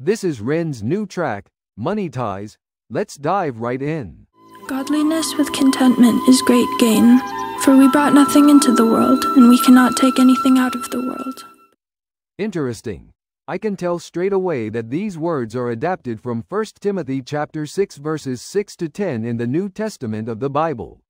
This is Ren's new track, Money Ties. Let's dive right in. Godliness with contentment is great gain, for we brought nothing into the world, and we cannot take anything out of the world. Interesting. I can tell straight away that these words are adapted from 1 Timothy chapter 6 verses 6 to 10 in the New Testament of the Bible.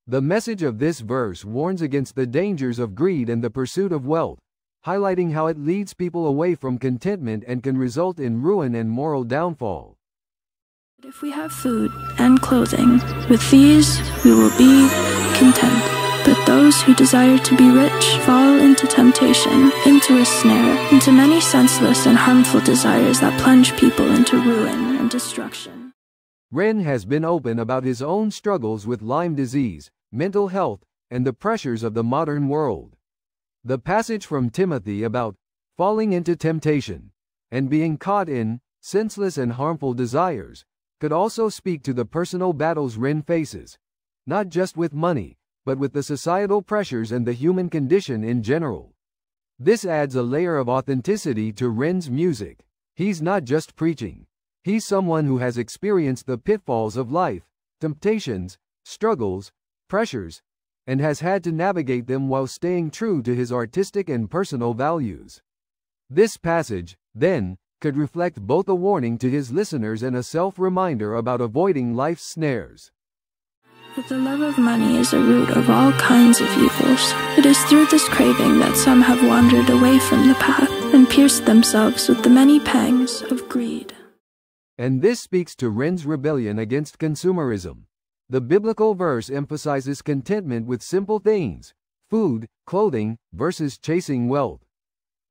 The message of this verse warns against the dangers of greed and the pursuit of wealth, highlighting how it leads people away from contentment and can result in ruin and moral downfall. If we have food and clothing, with these we will be content. But those who desire to be rich fall into temptation, into a snare, into many senseless and harmful desires that plunge people into ruin and destruction. Ren has been open about his own struggles with Lyme disease, mental health, and the pressures of the modern world. The passage from Timothy about falling into temptation and being caught in senseless and harmful desires could also speak to the personal battles Ren faces, not just with money, but with the societal pressures and the human condition in general. This adds a layer of authenticity to Ren's music. He's not just preaching. He's someone who has experienced the pitfalls of life, temptations, struggles, pressures, and has had to navigate them while staying true to his artistic and personal values. This passage, then, could reflect both a warning to his listeners and a self-reminder about avoiding life's snares. But the love of money is a root of all kinds of evils. It is through this craving that some have wandered away from the path and pierced themselves with the many pangs of greed. And this speaks to Ren's rebellion against consumerism. The biblical verse emphasizes contentment with simple things, food, clothing, versus chasing wealth.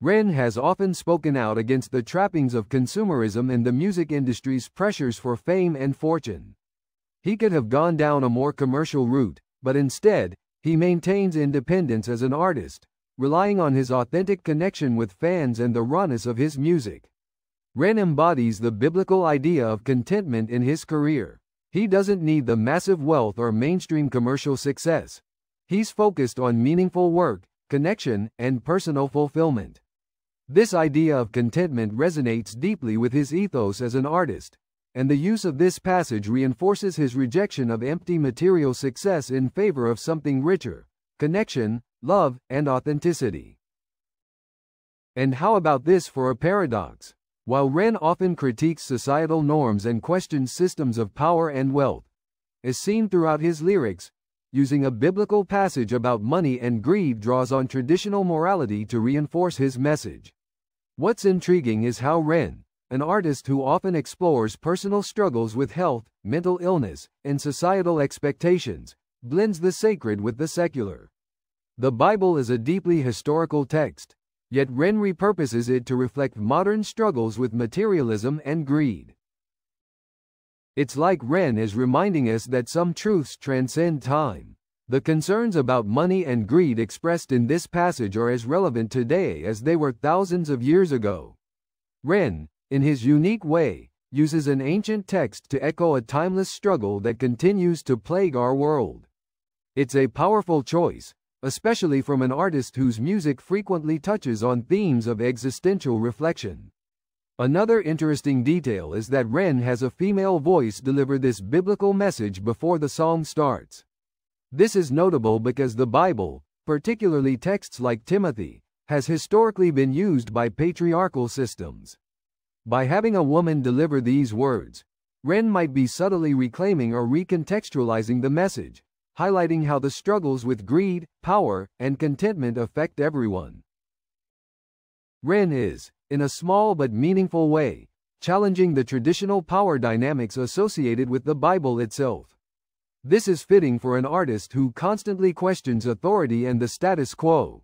Ren has often spoken out against the trappings of consumerism and the music industry's pressures for fame and fortune. He could have gone down a more commercial route, but instead, he maintains independence as an artist, relying on his authentic connection with fans and the rawness of his music. Ren embodies the biblical idea of contentment in his career. He doesn't need the massive wealth or mainstream commercial success. He's focused on meaningful work, connection, and personal fulfillment. This idea of contentment resonates deeply with his ethos as an artist, and the use of this passage reinforces his rejection of empty material success in favor of something richer: connection, love, and authenticity. And how about this for a paradox? While Ren often critiques societal norms and questions systems of power and wealth, as seen throughout his lyrics, using a biblical passage about money and greed draws on traditional morality to reinforce his message. What's intriguing is how Ren, an artist who often explores personal struggles with health, mental illness, and societal expectations, blends the sacred with the secular. The Bible is a deeply historical text, yet Ren repurposes it to reflect modern struggles with materialism and greed. It's like Ren is reminding us that some truths transcend time. The concerns about money and greed expressed in this passage are as relevant today as they were thousands of years ago. Ren, in his unique way, uses an ancient text to echo a timeless struggle that continues to plague our world. It's a powerful choice, especially from an artist whose music frequently touches on themes of existential reflection. Another interesting detail is that Ren has a female voice deliver this biblical message before the song starts. This is notable because the Bible, particularly texts like Timothy, has historically been used by patriarchal systems. By having a woman deliver these words, Ren might be subtly reclaiming or recontextualizing the message, highlighting how the struggles with greed, power, and contentment affect everyone. Ren is, in a small but meaningful way, challenging the traditional power dynamics associated with the Bible itself. This is fitting for an artist who constantly questions authority and the status quo.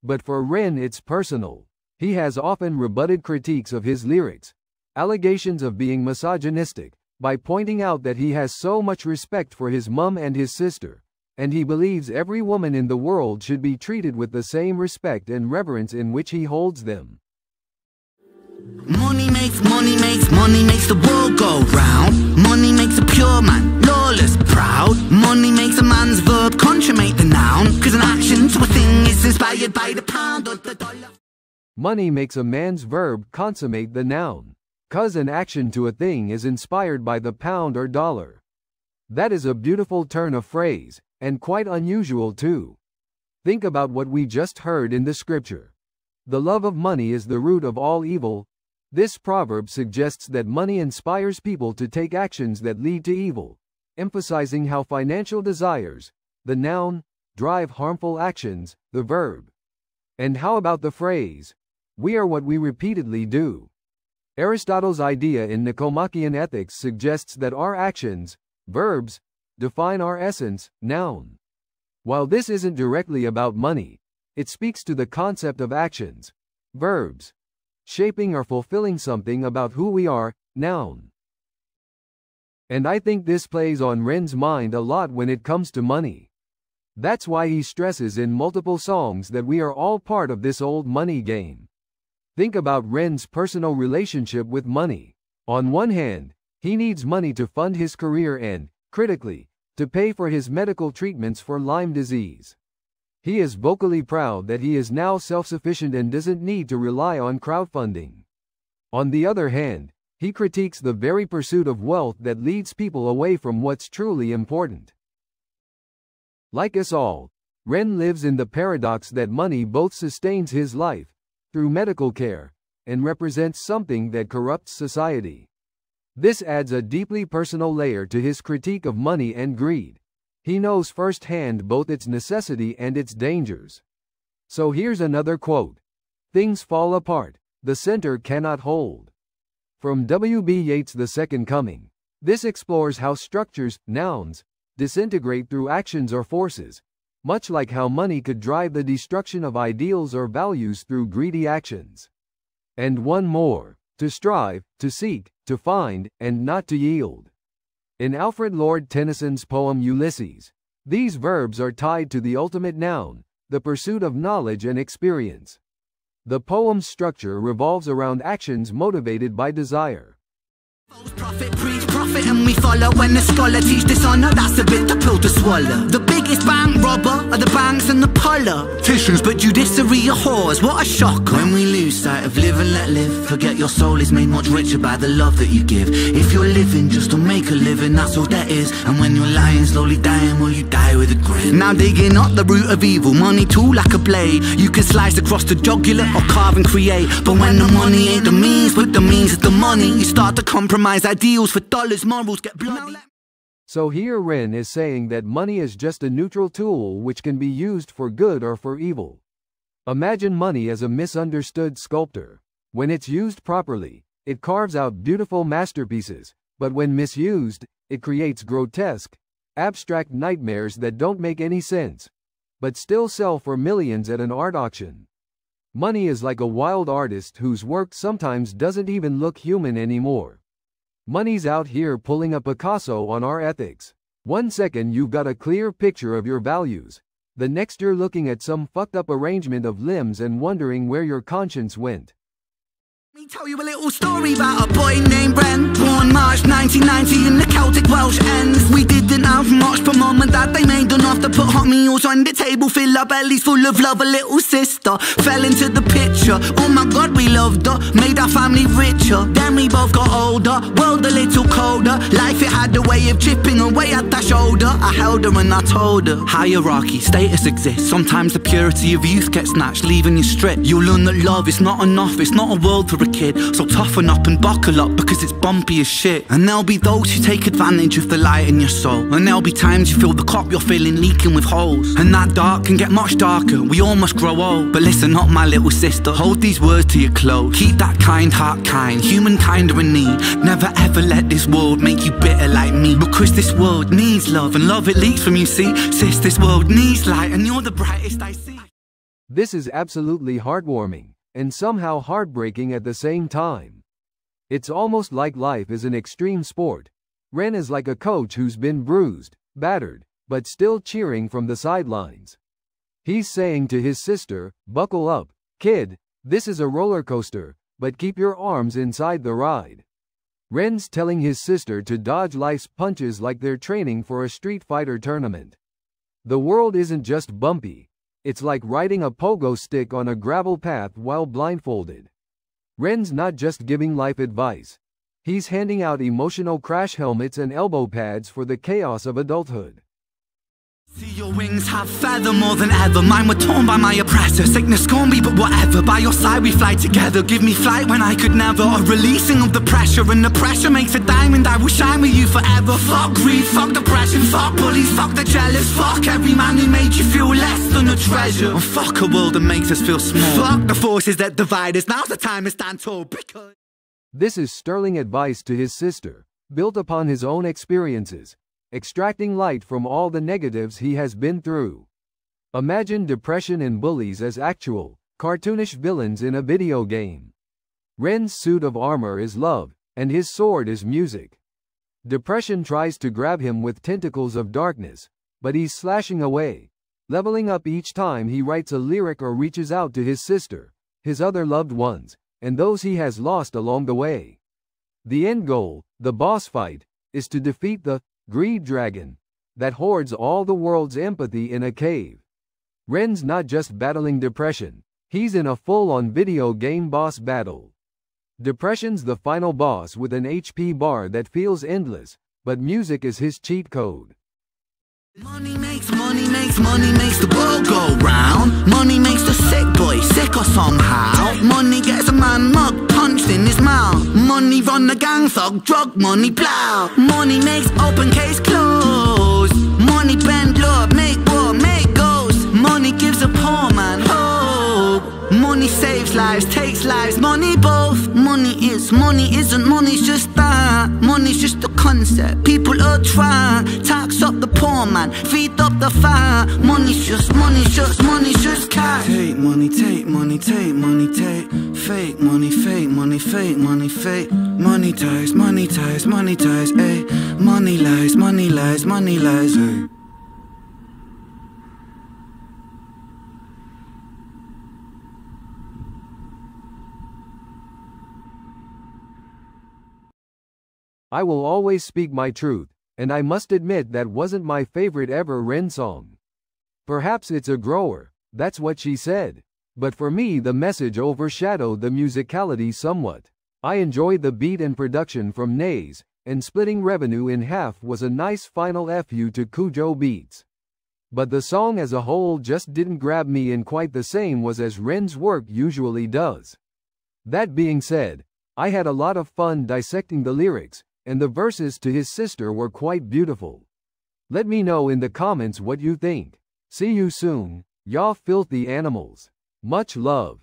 But for Ren, it's personal. He has often rebutted critiques of his lyrics, allegations of being misogynistic, by pointing out that he has so much respect for his mom and his sister, and he believes every woman in the world should be treated with the same respect and reverence in which he holds them. Money makes the world go round. Money makes a pure man lawless, proud. Money makes a man's verb consummate the noun, cause an action to a thing is inspired by the pound or the dollar. Money makes a man's verb consummate the noun. 'Cause an action to a thing is inspired by the pound or dollar. That is a beautiful turn of phrase, and quite unusual too. Think about what we just heard in the scripture. The love of money is the root of all evil. This proverb suggests that money inspires people to take actions that lead to evil, emphasizing how financial desires, the noun, drive harmful actions, the verb. And how about the phrase, we are what we repeatedly do? Aristotle's idea in Nicomachean Ethics suggests that our actions, verbs, define our essence, noun. While this isn't directly about money, it speaks to the concept of actions, verbs, shaping or fulfilling something about who we are, noun. And I think this plays on Ren's mind a lot when it comes to money. That's why he stresses in multiple songs that we are all part of this old money game. Think about Ren's personal relationship with money. On one hand, he needs money to fund his career and, critically, to pay for his medical treatments for Lyme disease. He is vocally proud that he is now self-sufficient and doesn't need to rely on crowdfunding. On the other hand, he critiques the very pursuit of wealth that leads people away from what's truly important. Like us all, Ren lives in the paradox that money both sustains his life, through medical care, and represents something that corrupts society. This adds a deeply personal layer to his critique of money and greed. He knows firsthand both its necessity and its dangers. So here's another quote. Things fall apart, the center cannot hold. From W.B. Yeats' The Second Coming. This explores how structures, nouns, disintegrate through actions or forces, much like how money could drive the destruction of ideals or values through greedy actions. And one more, to strive, to seek, to find, and not to yield. In Alfred Lord Tennyson's poem Ulysses, these verbs are tied to the ultimate noun, the pursuit of knowledge and experience. The poem's structure revolves around actions motivated by desire. Profit, preach profit, and we follow. When the scholar teach dishonor, that's a bitter pill to swallow. The biggest bank robber are the banks and the politicians, but judiciary are whores. What a shock! When we lose sight of live and let live, forget your soul is made much richer by the love that you give. If you're living just to make a living, that's all that is. And when you're lying, slowly dying, well, you die with a grin. Now digging up the root of evil, money too like a blade. You can slice across the jugular or carve and create. But when the money ain't the means, but the means is the money, you start to compromise ideals for dollars, morals get bloody. So here Ren is saying that money is just a neutral tool which can be used for good or for evil. Imagine money as a misunderstood sculptor. When it's used properly, it carves out beautiful masterpieces, but when misused, it creates grotesque, abstract nightmares that don't make any sense, but still sell for millions at an art auction. Money is like a wild artist whose work sometimes doesn't even look human anymore. Money's out here pulling a Picasso on our ethics. One second you've got a clear picture of your values. The next you're looking at some fucked up arrangement of limbs and wondering where your conscience went. Let me tell you a little story about a boy named Ren. Born March 1990 in the Celtic Welsh ends. We didn't have much, but mum and dad, they made enough to put hot meals on the table, fill our bellies full of love. A little sister fell into the picture. Oh my God, we loved her, made our family richer. Then we both got older, world a little colder. Life, it had a way of chipping away at that shoulder. I held her and I told her, hierarchy, status exists. Sometimes the purity of youth gets snatched, leaving you stripped. You'll learn that love is not enough, it's not a world for a kid. So toughen up and buckle up, because it's bumpy as shit. And there'll be those who take advantage of the light in your soul. And there'll be times you feel the cup you're filling leaking with holes. And that dark can get much darker, we all must grow old. But listen up, my little sister, hold these words to your close. Keep that kind heart kind, humankind are in need. Never ever let this world make you bitter like me, because this world needs love, and love it leaks from you, see. Sis, this world needs light, and you're the brightest I see. This is absolutely heartwarming, and somehow heartbreaking at the same time. It's almost like life is an extreme sport. Ren is like a coach who's been bruised, battered, but still cheering from the sidelines. He's saying to his sister, buckle up, kid, this is a roller coaster, but keep your arms inside the ride. Ren's telling his sister to dodge life's punches like they're training for a Street Fighter tournament. The world isn't just bumpy. It's like riding a pogo stick on a gravel path while blindfolded. Ren's not just giving life advice. He's handing out emotional crash helmets and elbow pads for the chaos of adulthood. See your wings have feather more than ever. Mine were torn by my oppressor. Sickness scorned me, but whatever. By your side we fly together. Give me flight when I could never. A releasing of the pressure, and the pressure makes a diamond. I will shine with you forever. Fuck greed, fuck depression, fuck bullies, fuck the jealous. Fuck every man who made you feel less than a treasure. And fuck a world that makes us feel small. Fuck the forces that divide us. Now's the time to stand tall, because This is sterling advice to his sister, built upon his own experiences, extracting light from all the negatives he has been through. Imagine depression and bullies as actual, cartoonish villains in a video game. Ren's suit of armor is love, and his sword is music. Depression tries to grab him with tentacles of darkness, but he's slashing away, leveling up each time he writes a lyric or reaches out to his sister, his other loved ones, and those he has lost along the way. The end goal, the boss fight, is to defeat the greed dragon that hoards all the world's empathy in a cave. Ren's not just battling depression, he's in a full-on video game boss battle. Depression's the final boss with an HP bar that feels endless, but music is his cheat code. Money makes the world go round. Money makes the sick boy sicker somehow. Money gets a man mug punched in his mouth. Money run the gang thug, drug money plow. Money makes open case close. Money bend love, make war, make ghosts. Money gives a poor man hope. Money saves lives, takes lives, money both. Money isn't, money's just that. Money's just a concept, people are trying. Tax up the poor man, feed up the fire. Money's just cash. Take money, take money, take money, take. Fake money, fake money, fake money, fake. Money ties, money ties, money ties, ayy. Money lies, money lies, money lies, ayy. I will always speak my truth, and I must admit that wasn't my favorite ever Ren song. Perhaps it's a grower, that's what she said. But for me the message overshadowed the musicality somewhat. I enjoyed the beat and production from Nays, and splitting revenue in half was a nice final FU to Cujo beats. But the song as a whole just didn't grab me in quite the same way as Ren's work usually does. That being said, I had a lot of fun dissecting the lyrics, and the verses to his sister were quite beautiful. Let me know in the comments what you think. See you soon, y'all filthy animals. Much love.